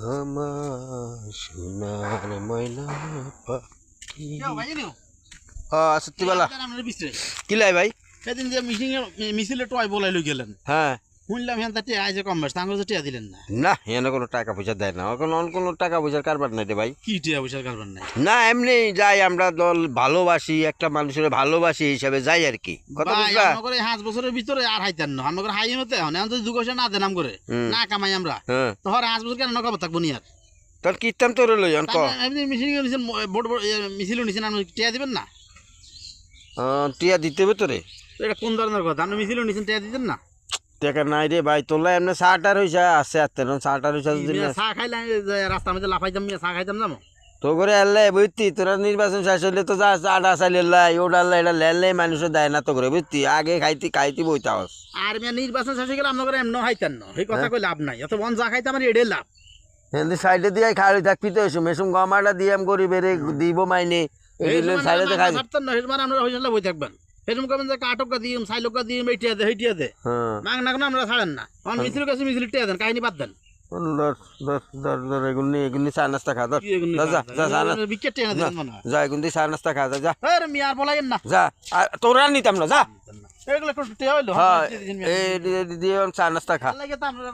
আমার সোনার ময়না পাখি। সত্যি বলা কি লাই ভাই সেদিন যে মিছিলে টয় বলাই লই গেলেন হ্যাঁ শুনলাম হ্যাঁ টিয়া আইসে কম বেশ তাঙ্গ টিয়া দিলেন না না এনে কোনো টাকা পয়সা দেয় না কোনো টাকা পয়সার কারবার নাই রে ভাই। কি টিয়া পয়সার কারবার নাই না এমনি যাই আমরা দল ভালোবাসি একটা মানুষের ভালোবাসি হিসাবে যাই আর কি কথা বুঝলা। 5 বছরের ভিতরে আর হাইতেন না আমরা হাই মতে এখন যদি 2 বছর না দেন করে না কামাই আমরা তো হর 5 বছর কেন নকব থাকবো নি আর তোর কীর্তন তোর লই ক এমনি মিছিল নিছেন বড় মিছিল নিছেন আপনি টিয়া দিবেন না টিয়া দিতে হবে তোরে এটা কোন ধরনের কথা আপনি মিছিল নিছেন টিয়া দিতেন না টাকা নাই রে ভাই তোলা এমনি চাটার হইছে আছে চাটার হইছে চা খাইলে রাস্তার মধ্যে লাফাইতাম চা খাইতাম যাবো তো করে এলে বুঝতি তোরা নির্বাচন শেষ হইলে তো যা চাটা চাইলে লাই ওটা এটা লেলে মানুষের দেয় না তো করে বুঝতি আগে খাইতি বইতাস আর নির্বাচন শেষ হয়ে গেলে আপনার এমন হাইতেন না এই কথা কই লাভ নাই অত বন চা খাইতে আমার এডে লাভ হেন্দি সাইডে দিয়ে খালি থাকবি তো এসো মেসুম গমাটা দিয়ে আমি করি বেড়ে দিব মাইনে সাইডে খাই ছাড়তেন না হেডমান আমরা হইলে বই থাকবেন এরকম করবেন যে কাটকা দিম সাইলকা দিম এইটিয়া দে হেটিয়া দে মাং না কোনো আমরা ছাড়েন না অন মিছিল কাছে মিছিল টিয়া দেন কাহিনী বাদ দেন এগুলি চা নাস্তা খা যা এগুলি চা নাস্তা খা যা মিয়ার বলাইন না যা তোরা নিতাম না যা এগুলো টিয়া হইলো হ্যাঁ এই দিয়ে চা নাস্তা খা লাগে তো আমরা